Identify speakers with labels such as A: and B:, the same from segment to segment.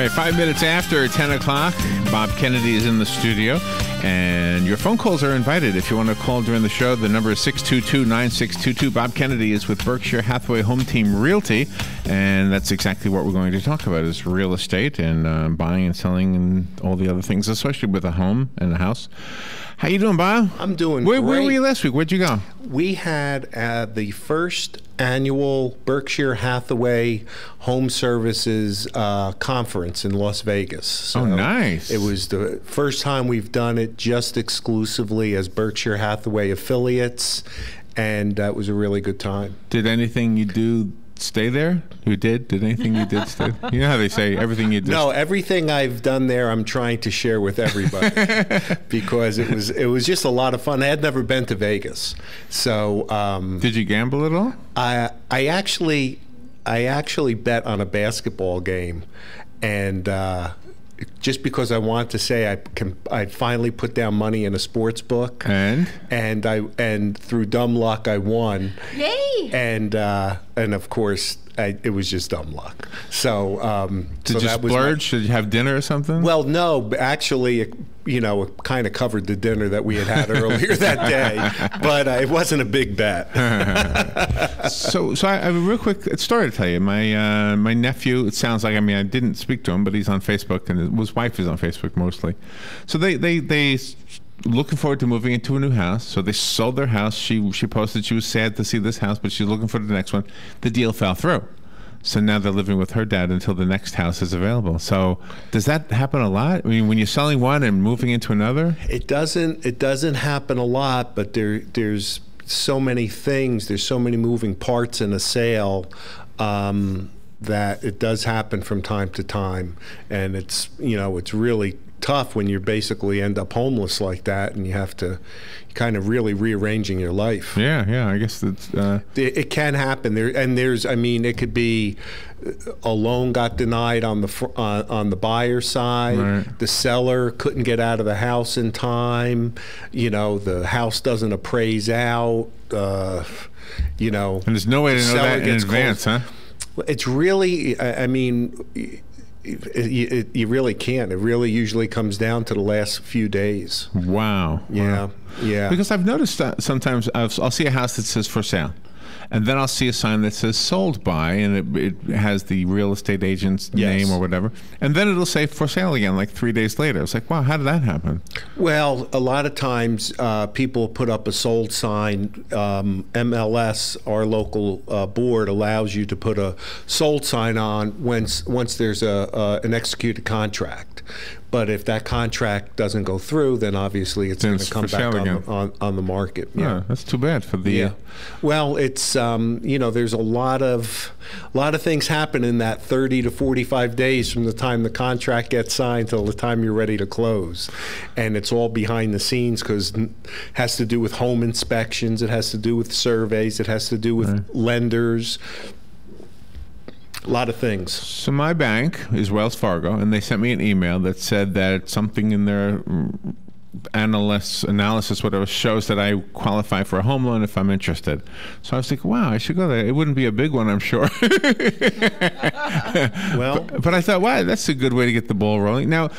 A: right, 5 minutes after 10 o'clock, Bob Kennedy is in the studio, and your phone calls are invited. If you want to call during the show, the number is 622-9622. Bob Kennedy is with Berkshire Hathaway Home Team Realty, and that's exactly what we're going to talk about is real estate and buying and selling and all the other things, especially with a home and a house. How you doing, Bob?
B: I'm doing
A: great.
B: Where
A: were you last week? Where'd you go?
B: We had the first annual Berkshire Hathaway Home Services conference in Las Vegas. So
A: oh, nice.
B: It was the first time we've done it just exclusively as Berkshire Hathaway affiliates, and it was a really good time.
A: Did anything you do stay there? You did? Did anything you did stay there? You know how they say everything you did?
B: No, everything I've done there I'm trying to share with everybody because it was just a lot of fun. I had never been to Vegas. So
A: did you gamble at all?
B: I actually bet on a basketball game, and just because I want to say I finally put down money in a sports book, and through dumb luck I won.
C: Yay!
B: And of course it was just dumb luck. So
A: did you splurge? Did you have dinner or something?
B: Well, no, actually, it kind of covered the dinner that we had earlier that day, but it wasn't a big bet.
A: So I have a real quick story to tell you. My nephew, it sounds like, I didn't speak to him, but he's on Facebook, and his wife is on Facebook mostly. So they looking forward to moving into a new house. So they sold their house. She posted she was sad to see this house, but she's looking for the next one. The deal fell through. So now they're living with her dad until the next house is available. So does that happen a lot? I mean, when you're selling one and moving into another?
B: It doesn't happen a lot, but there's so many things. There's so many moving parts in a sale that it does happen from time to time. And it's really tough when you basically end up homeless like that, and you have to kind of really rearranging your life.
A: Yeah, I guess that's
B: it can happen there, and it could be a loan got denied on the buyer side, right. The seller couldn't get out of the house in time, the house doesn't appraise out, and
A: there's no way to know that in advance, huh?
B: It's really, you really can't. It really usually comes down to the last few days.
A: Wow.
B: Yeah.
A: Because I've noticed that sometimes I'll see a house that says for sale, and then I'll see a sign that says sold by, and it has the real estate agent's name or whatever, and then it'll say for sale again like 3 days later. It's like, wow, how did that happen?
B: Well, a lot of times people put up a sold sign. MLS, our local board, allows you to put a sold sign on once there's an executed contract. But if that contract doesn't go through, then obviously it's going to come back on the market.
A: Yeah, that's too bad for the.
B: Yeah. Well, it's there's a lot of things happen in that 30 to 45 days from the time the contract gets signed till the time you're ready to close, and it's all behind the scenes because it has to do with home inspections, it has to do with surveys, it has to do with lenders. A lot of things.
A: So my bank is Wells Fargo, and they sent me an email that said that something in their analysis, whatever, shows that I qualify for a home loan if I'm interested. So I was thinking, wow, I should go there. It wouldn't be a big one, I'm sure.
B: Well,
A: but I thought, wow, that's a good way to get the ball rolling. Now,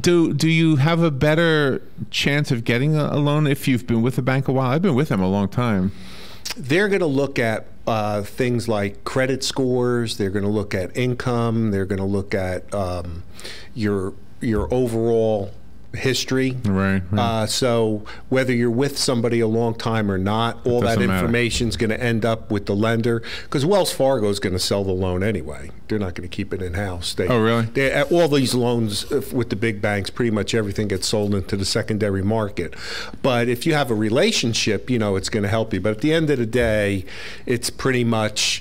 A: do you have a better chance of getting a loan if you've been with the bank a while? I've been with them a long time.
B: They're going to look at things like credit scores. They're going to look at income. They're going to look at your overall history.
A: Right.
B: So whether you're with somebody a long time or not, all that information is going to end up with the lender, because Wells Fargo is going to sell the loan anyway. They're not going to keep it in-house.
A: Oh, really?
B: All these loans with the big banks, pretty much everything gets sold into the secondary market. But if you have a relationship, it's going to help you. But at the end of the day, it's pretty much,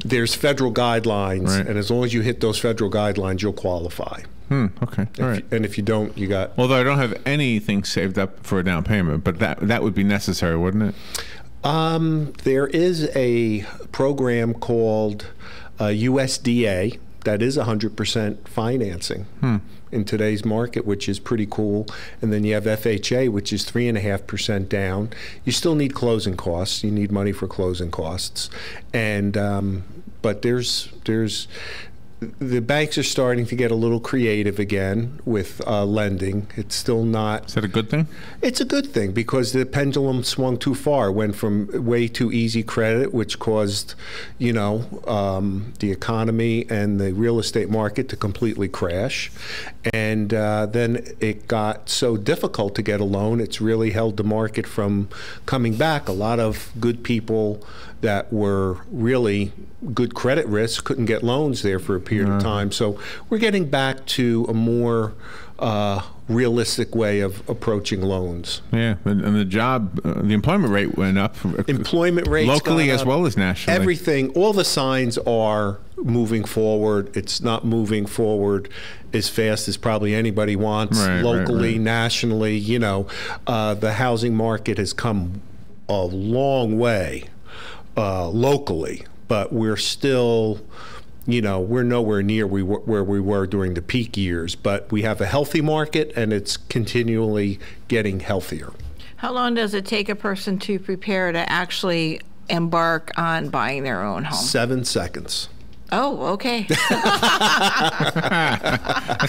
B: there's federal guidelines, and as long as you hit those federal guidelines, you'll qualify.
A: Okay. All right.
B: And if you don't, you got.
A: Although I don't have anything saved up for a down payment, but that would be necessary, wouldn't it?
B: There is a program called USDA that is 100% financing in today's market, which is pretty cool. And then you have FHA, which is 3.5% down. You still need closing costs. You need money for closing costs, and but there's the banks are starting to get a little creative again with lending. It's still not.
A: Is that a good thing?
B: It's a good thing because the pendulum swung too far. Went from way too easy credit, which caused, the economy and the real estate market to completely crash. And then it got so difficult to get a loan, it's really held the market from coming back. A lot of good people that were really good credit risks couldn't get loans there for a period of time. So we're getting back to a more realistic way of approaching loans.
A: Yeah, and the employment rate went up.
B: Employment rates
A: locally as well as nationally.
B: Everything, all the signs are moving forward. It's not moving forward as fast as probably anybody wants. Locally, nationally, the housing market has come a long way locally, but we're still, we're nowhere near where we were during the peak years, but we have a healthy market and it's continually getting healthier.
C: How long does it take a person to prepare to actually embark on buying their own home?
B: 7 seconds.
C: Oh, okay.
A: That's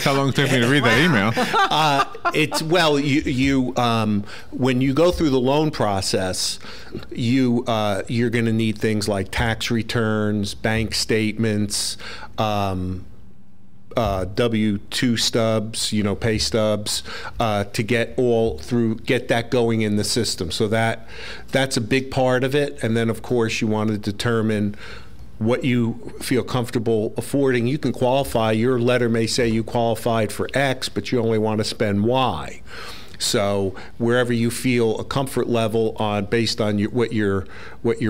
A: how long it took me to read that email.
B: When you go through the loan process, you're going to need things like tax returns, bank statements, W-2 stubs, pay stubs, to get that going in the system. So that's a big part of it. And then, of course, you want to determine what you feel comfortable affording. You can qualify. Your letter may say you qualified for X, but you only want to spend Y. So wherever you feel a comfort level based on what your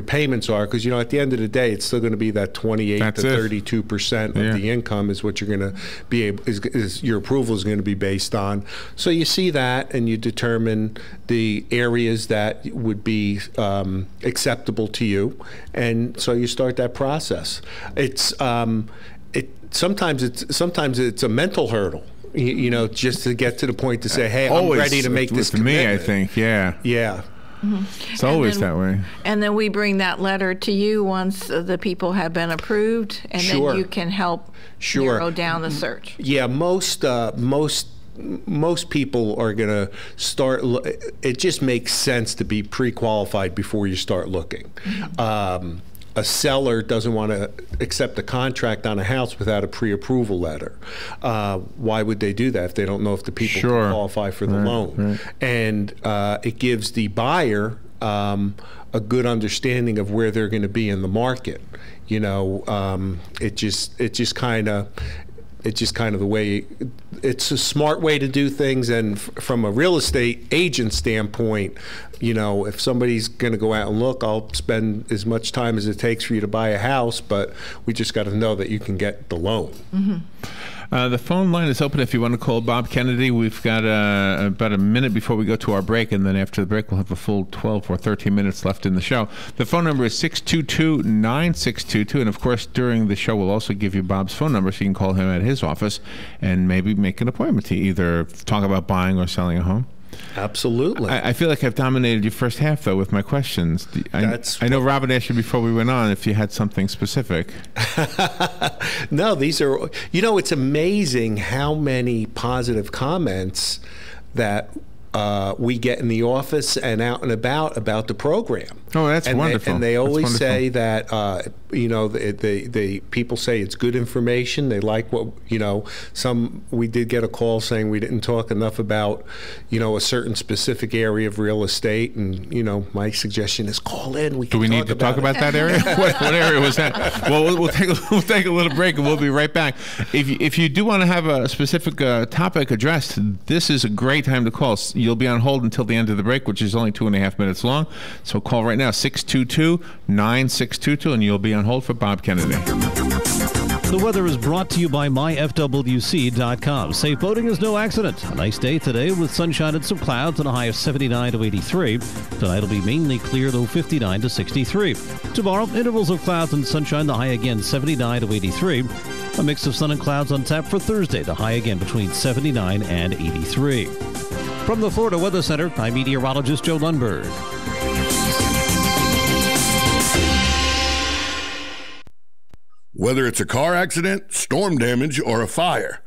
B: payments are, because at the end of the day, it's still going to be that 28 to 32% of the income is what you're going to be able is your approval is going to be based on. So you see that, and you determine the areas that would be acceptable to you, and so you start that process. Sometimes it's a mental hurdle. Just to get to the point to say, hey, I'm ready to make this commitment.
A: Me, I think, yeah.
C: Mm-hmm.
A: It's always that way.
C: And then we bring that letter to you once the people have been approved, and then you can help narrow down the search.
B: Yeah, most people are going to start. It just makes sense to be pre-qualified before you start looking. Mm-hmm. A seller doesn't want to accept a contract on a house without a pre-approval letter. Why would they do that if they don't know if the people can qualify for the loan? And it gives the buyer a good understanding of where they're going to be in the market. It's just kind of the way. It's a smart way to do things, and from a real estate agent standpoint, if somebody's going to go out and look, I'll spend as much time as it takes for you to buy a house, but we just got to know that you can get the loan.
C: Mm-hmm.
A: The phone line is open if you want to call Bob Kennedy. We've got about a minute before we go to our break, and then after the break, we'll have a full 12 or 13 minutes left in the show. The phone number is 622-9622, and of course, during the show, we'll also give you Bob's phone number so you can call him at his office and maybe make an appointment to either talk about buying or selling a home.
B: Absolutely.
A: I feel like I've dominated your first half, though, with my questions. I know Robin asked you before we went on if you had something specific.
B: No, these are, it's amazing how many positive comments that we get in the office and out and about the program.
A: Oh, that's wonderful.
B: And they always say that, the people say it's good information. They like what, we did get a call saying we didn't talk enough about, a certain specific area of real estate. And, my suggestion is call in.
A: Do we need to talk about that area? What area was that? Well, we'll take a little break and we'll be right back. If you do want to have a specific topic addressed, this is a great time to call. You'll be on hold until the end of the break, which is only 2.5 minutes long. So call right now, 622-9622, and you'll be on hold for Bob Kennedy.
D: The weather is brought to you by myfwc.com. Safe boating is no accident. A nice day today with sunshine and some clouds and a high of 79 to 83. Tonight will be mainly clear, low 59 to 63. Tomorrow, intervals of clouds and sunshine, the high again 79 to 83. A mix of sun and clouds on tap for Thursday, the high again between 79 and 83. From the Florida Weather Center, I'm meteorologist Joe Lundberg.
E: whether it's a car accident, storm damage, or a fire.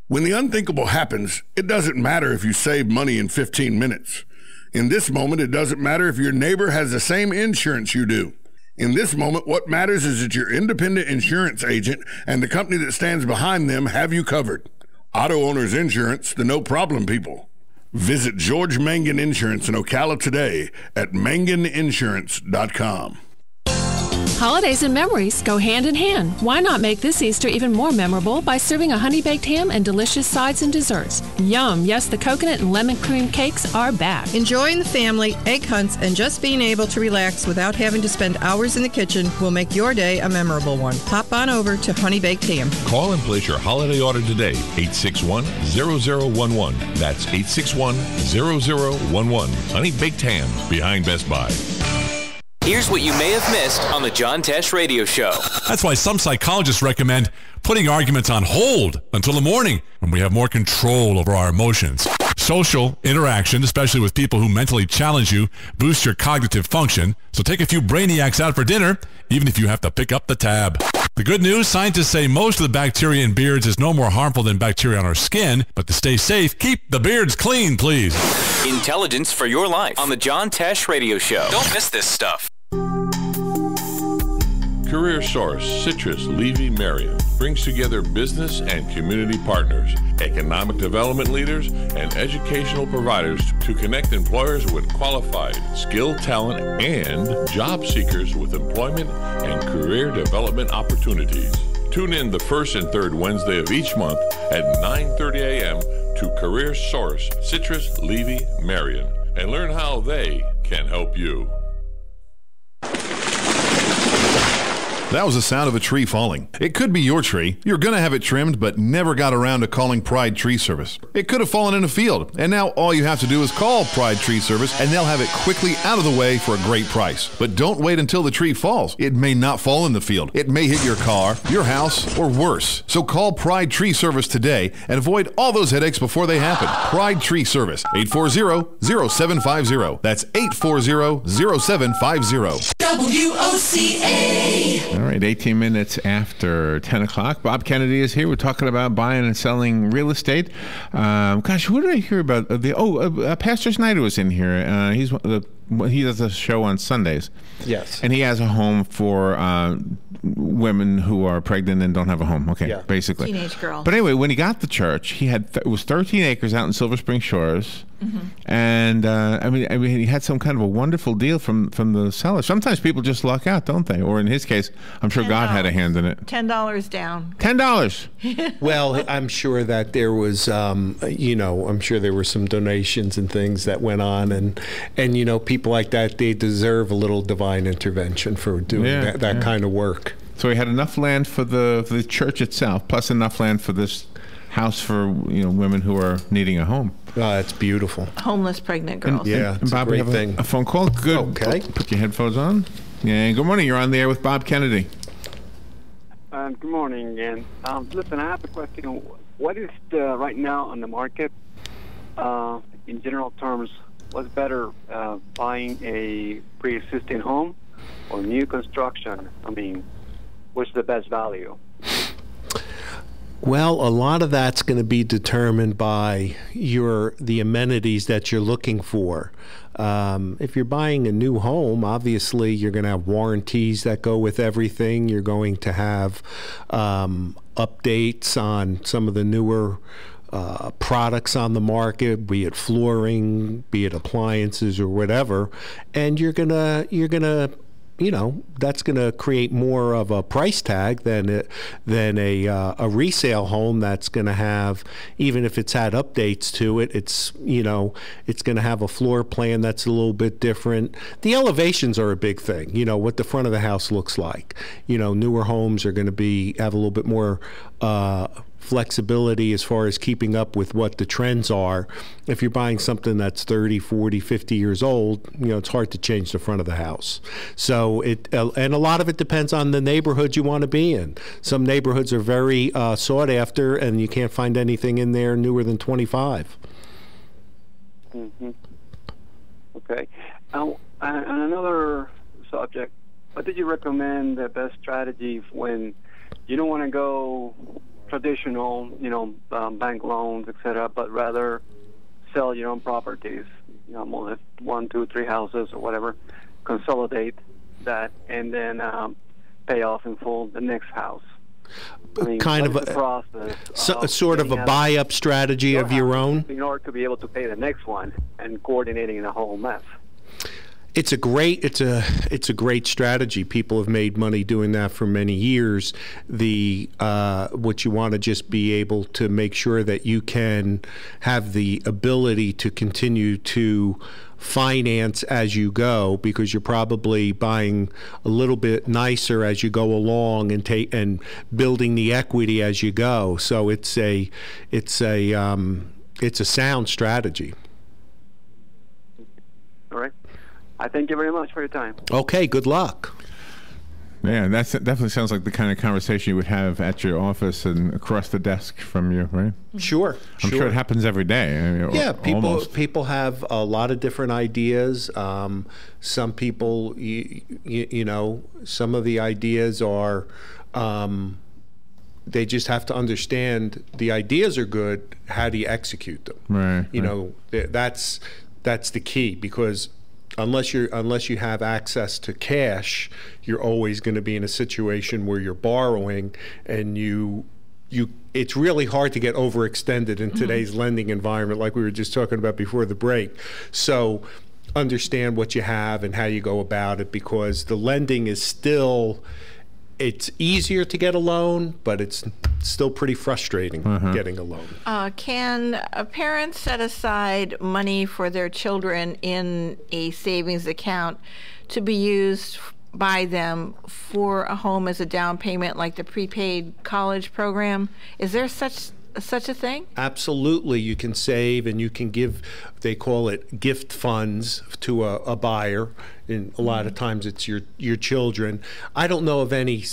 E: When the unthinkable happens, it doesn't matter if you save money in 15 minutes. In this moment, it doesn't matter if your neighbor has the same insurance you do. In this moment, what matters is that your independent insurance agent and the company that stands behind them have you covered. Auto Owners Insurance, the no-problem people. Visit George Mangan Insurance in Ocala today at manganinsurance.com.
F: Holidays and memories go hand in hand. Why not make this Easter even more memorable by serving a honey-baked ham and delicious sides and desserts? Yum! Yes, the coconut and lemon cream cakes are back.
G: Enjoying the family, egg hunts, and just being able to relax without having to spend hours in the kitchen will make your day a memorable one. Pop on over to Honey Baked Ham.
H: Call and place your holiday order today, 861-0011. That's 861-0011. Honey Baked Ham, behind Best Buy.
I: Here's what you may have missed on the John Tesh Radio Show.
J: That's why some psychologists recommend putting arguments on hold until the morning when we have more control over our emotions. Social interaction, especially with people who mentally challenge you, boosts your cognitive function. So take a few brainiacs out for dinner, even if you have to pick up the tab. The good news, scientists say most of the bacteria in beards is no more harmful than bacteria on our skin, but to stay safe, keep the beards clean, please.
I: Intelligence for your life on the John Tesh Radio Show. Don't miss this stuff.
H: Career Source, Citrus, Levy, Marion brings together business and community partners, economic development leaders, and educational providers to connect employers with qualified, skilled talent and job seekers with employment and career development opportunities. Tune in the first and third Wednesday of each month at 9:30 a.m. to Career Source, Citrus, Levy, Marion, and learn how they can help you.
K: That was the sound of a tree falling. It could be your tree. You're going to have it trimmed, but never got around to calling Pride Tree Service. It could have fallen in a field, and now all you have to do is call Pride Tree Service, and they'll have it quickly out of the way for a great price. But don't wait until the tree falls. It may not fall in the field. It may hit your car, your house, or worse. So call Pride Tree Service today and avoid all those headaches before they happen. Pride Tree Service, 840-0750. That's 840-0750.
A: WOCA. All right, 18 minutes after 10 o'clock. Bob Kennedy is here. We're talking about buying and selling real estate. Gosh, who did I hear about? Pastor Snyder was in here. He does a show on Sundays.
B: Yes.
A: And he has a home for women who are pregnant and don't have a home. Okay, yeah. Basically.
C: Teenage girls.
A: But anyway, when he got the church, he had it was 13 acres out in Silver Spring Shores. Mm-hmm. And I mean, he had some kind of a wonderful deal from the seller. Sometimes people just luck out, don't they? Or in his case, I'm sure God had a hand in it.
C: $10 down.
A: $10.
B: Well, I'm sure that there was, I'm sure there were some donations and things that went on, and people like that, they deserve a little divine intervention for doing that kind of work.
A: So he had enough land for the church itself, plus enough land for this house for women who are needing a home.
B: Oh, that's beautiful.
C: Homeless pregnant girls.
B: Yeah, it's
A: Bob,
B: a great
A: we have
B: thing.
A: A phone call. Good.
B: Okay.
A: Put your headphones on. Yeah. Good morning. You're on the air with Bob Kennedy.
L: Good morning again. Listen, I have a question. What is right now on the market? In general terms, what's better, buying a pre-existing home or new construction? I mean, what's the best value?
B: Well, a lot of that's going to be determined by the amenities that you're looking for. If you're buying a new home, obviously you're going to have warranties that go with everything. You're going to have updates on some of the newer products on the market, be it flooring, be it appliances or whatever, and you're gonna that's going to create more of a price tag than a resale home that's going to have, even if it's had updates to it, it's going to have a floor plan that's a little bit different. The elevations are a big thing, what the front of the house looks like. Newer homes are going to have a little bit more flexibility as far as keeping up with what the trends are. If you're buying something that's 30, 40, 50 years old, it's hard to change the front of the house. So and a lot of it depends on the neighborhood you want to be in. Some neighborhoods are very sought after, and you can't find anything in there newer than 25.
L: Mm-hmm. Okay. On another subject, what did you recommend the best strategy when you don't want to go traditional, bank loans, etc., but rather sell your own properties, more than 1, 2, 3 houses or whatever, consolidate that, and then pay off in full the next house.
B: Kind of a sort of a buy-up strategy of your own,
L: in order to be able to pay the next one and coordinating the whole mess.
B: It's a great strategy. People have made money doing that for many years. What you want to just be able to make sure that you can have the ability to continue to finance as you go, because you're probably buying a little bit nicer as you go along and building the equity as you go. So it's a sound strategy.
L: All right. I thank you very much for your time.
B: Okay, good luck.
A: Yeah, that definitely sounds like the kind of conversation you would have at your office and across the desk from you, right?
B: Sure.
A: I'm sure it happens every day.
B: Yeah, people have a lot of different ideas. Some people, some of the ideas are, they just have to understand the ideas are good. How do you execute them?
A: Right.
B: That's the key, because unless you have access to cash, you're always going to be in a situation where you're borrowing, and it's really hard to get overextended in today's lending environment, like we were just talking about before the break. So understand what you have and how you go about it, because the lending is still, it's easier to get a loan, but it's still pretty frustrating getting a loan.
C: Can parents set aside money for their children in a savings account to be used by them for a home as a down payment, like the prepaid college program? Is there such a thing?
B: Absolutely. You can save, and you can give, they call it gift funds to a buyer, and a lot of times it's your children. I don't know of any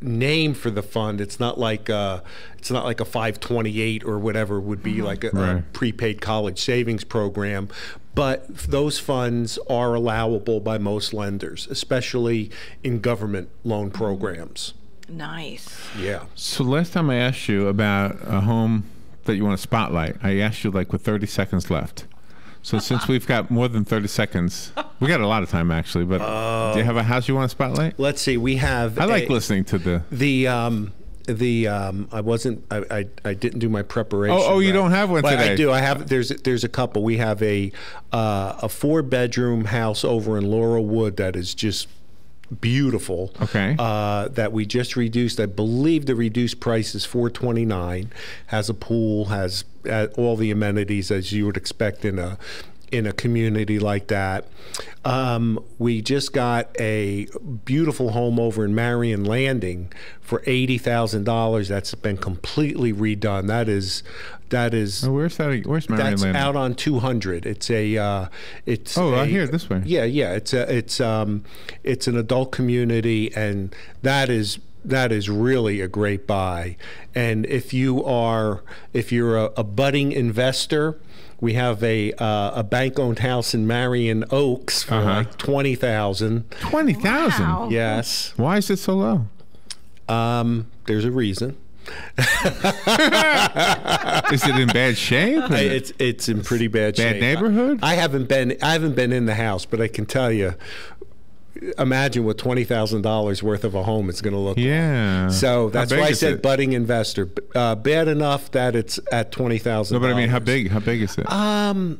B: name for the fund. It's not like a 528 or whatever would be like a prepaid college savings program. But those funds are allowable by most lenders, especially in government loan programs.
C: Nice.
B: Yeah.
A: So last time I asked you about a home that you want to spotlight, I asked you with 30 seconds left. So since we've got more than 30 seconds, we got a lot of time actually, but do you have a house you want to spotlight?
B: Let's see. We have.
A: I like listening to
B: I didn't do my preparation.
A: Oh, you don't have one today?
B: I do. I have. There's a couple. We have a 4-bedroom house over in Laurelwood that is just beautiful.
A: Okay.
B: That we just reduced. I believe the reduced price is $429. Has a pool. Has all the amenities as you would expect in a community like that. We just got a beautiful home over in Marion Landing for $80,000. That's been completely redone. That is.
A: Oh, where's Marion Landing?
B: That's out on 200. It's out
A: here this way.
B: Yeah. It's an adult community, and that is really a great buy. And if you're a budding investor, we have a bank-owned house in Marion Oaks for like $20,000.
A: $20,000?
C: Wow.
B: Yes.
A: Why is it so low?
B: There's a reason.
A: Is it in bad shape?
B: It's in pretty bad shape.
A: Bad neighborhood?
B: I haven't been in the house, but I can tell you. Imagine what $20,000 worth of a home is going to look like. So that's why I said budding investor. Bad enough that it's at $20,000.
A: No, but I mean, how big is it?
B: I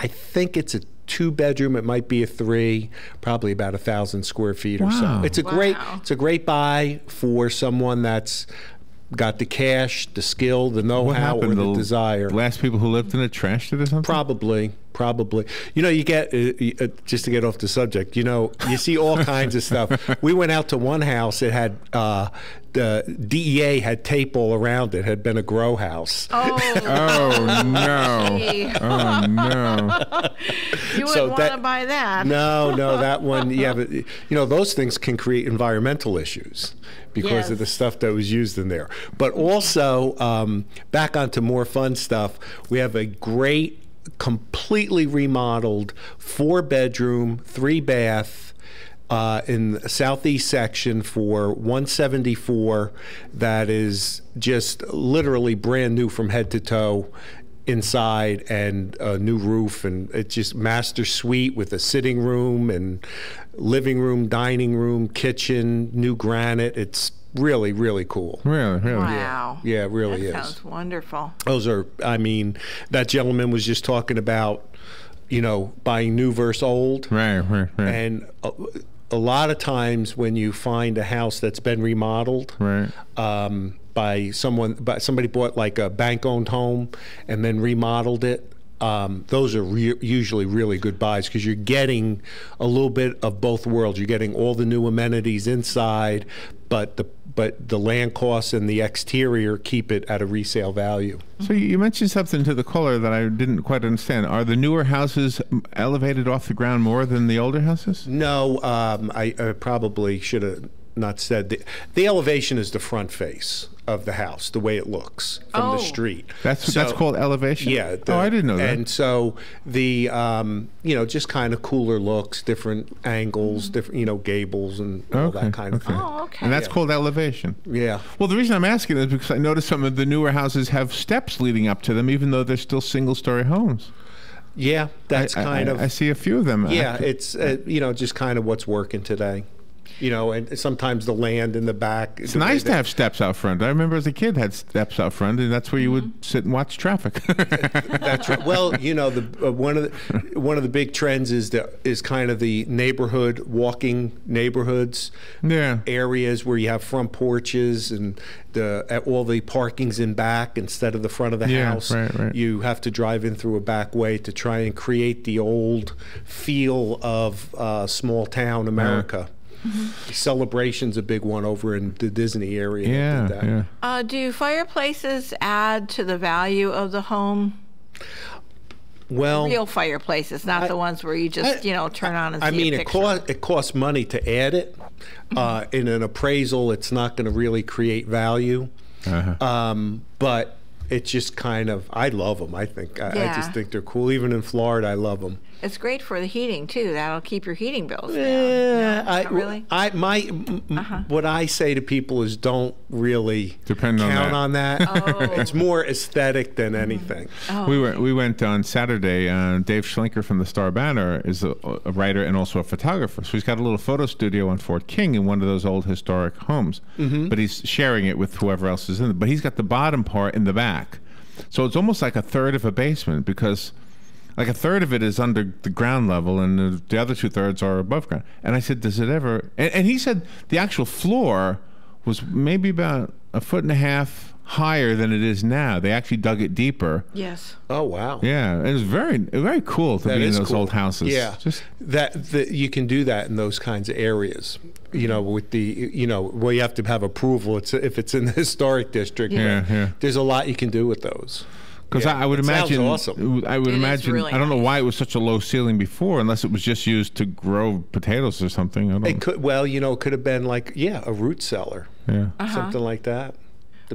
B: think it's a 2-bedroom. It might be a 3, probably about 1,000 square feet or so. It's a great buy for someone that's got the cash, the skill, the know-how, or the desire.
A: Last people who lived in it trashed it or something?
B: Probably. You get, just to get off the subject, you see all kinds of stuff. We went out to one house. It had, the DEA had tape all around it. Had been a grow house.
A: Oh no. Oh, no.
C: You wouldn't want to buy that.
B: No, that one, those things can create environmental issues because of the stuff that was used in there. But also, back onto more fun stuff, we have a great, completely remodeled 4-bedroom, 3-bath in the southeast section for $174. That is just literally brand new from head to toe inside, and a new roof, and it's just master suite with a sitting room and living room, dining room, kitchen, new granite. It's really, really cool.
A: Really?
C: Wow.
B: Yeah, it really is.
C: Sounds wonderful.
B: Those are, I mean, that gentleman was just talking about, buying new versus old.
A: Right.
B: And a lot of times when you find a house that's been remodeled,
A: right.
B: Somebody bought like a bank-owned home and then remodeled it. Those are usually really good buys because you're getting a little bit of both worlds. You're getting all the new amenities inside, but the land costs and the exterior keep it at a resale value.
A: So you mentioned something to the caller that I didn't quite understand. Are the newer houses elevated off the ground more than the older houses?
B: No, I probably should have not said. The elevation is the front face of the house, the way it looks from the street.
A: That's called elevation?
B: Yeah.
A: I didn't know that.
B: And so the, just kind of cooler looks, different angles, different, gables and all that kind of thing.
C: Oh, okay.
A: And that's called elevation?
B: Yeah.
A: Well, the reason I'm asking is because I noticed some of the newer houses have steps leading up to them, even though they're still single-story homes.
B: Yeah, that's
A: I see a few of them.
B: Yeah, it's, just kind of what's working today. And sometimes the land in the back.
A: It's nice to have steps out front. I remember as a kid had steps out front, and that's where you would sit and watch traffic.
B: That's right. Well, one of the big trends is kind of the walking neighborhoods, areas where you have front porches and all the parking's in back instead of the front of the house.
A: Right.
B: You have to drive in through a back way to try and create the old feel of small town America. Mm-hmm. Celebration's a big one over in the Disney area.
A: Yeah.
C: Do fireplaces add to the value of the home?
B: Well,
C: real fireplaces, not the ones where you just turn on and see a picture.
B: It costs money to add it. In an appraisal, it's not going to really create value. But it's just kind of, I love them. I just think they're cool. Even in Florida, I love them.
C: It's great for the heating too. That'll keep your heating bills down.
B: Yeah,
C: not really.
B: What I say to people is don't really
A: count
B: on that. It's more aesthetic than anything.
A: We went on Saturday. Dave Schlinker from the Star Banner is a writer and also a photographer. So he's got a little photo studio on Fort King in one of those old historic homes. Mm-hmm. But he's sharing it with whoever else is in it. But he's got the bottom part in the back. So it's almost like a third of a basement because like a third of it is under the ground level and the other 2/3 are above ground. And I said, does it ever... And he said the actual floor was maybe about 1.5 feet higher than it is now. They actually dug it deeper.
C: Yes.
B: Oh, wow.
A: Yeah, it was very cool to be in those old houses.
B: Yeah, you can do that in those kinds of areas. With the well, you have to have approval. If it's in the historic district.
A: Yeah.
B: There's a lot you can do with those.
A: Because I would imagine,
B: sounds awesome.
A: I would imagine.
C: Really
A: I don't know
C: nice.
A: why it was such a low ceiling before, unless it was just used to grow potatoes or something. I don't know.
B: It could. Well, it could have been like a root cellar.
A: Yeah.
B: Something like that.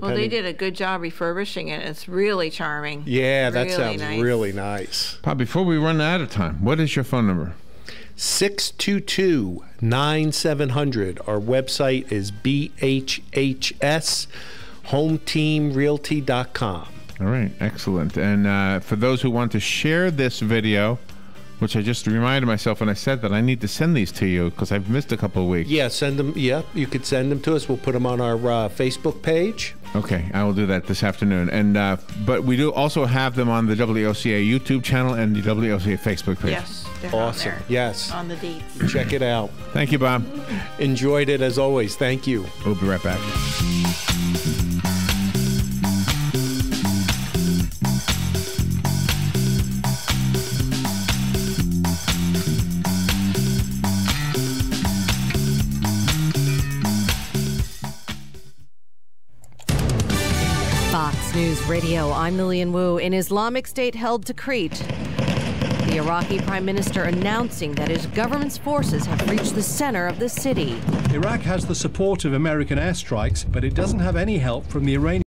C: Well, they did a good job refurbishing it. It's really charming.
B: Yeah, that
C: really
B: sounds
C: nice.
B: really nice.
A: Bob, before we run out of time, what is your phone number?
B: 622-9700. Our website is bhhshometeamrealty.com.
A: All right, excellent. And for those who want to share this video, which I just reminded myself when I said that I need to send these to you because I've missed a couple of weeks.
B: Yeah, send them. Yeah, you could send them to us. We'll put them on our Facebook page.
A: Okay, I will do that this afternoon. And but we do also have them on the WOCA YouTube channel and the WOCA Facebook page.
C: Yes, they're
B: awesome.
C: on there.
B: Yes,
C: on the dates.
B: Check it out.
A: Thank you, Bob.
B: Enjoyed it as always. Thank you.
A: We'll be right back.
M: Fox News Radio, I'm Lillian Wu. An Islamic State held Tikrit. The Iraqi Prime Minister announcing that his government's forces have reached the center of the city.
N: Iraq has the support of American airstrikes, but it doesn't have any help from the Iranian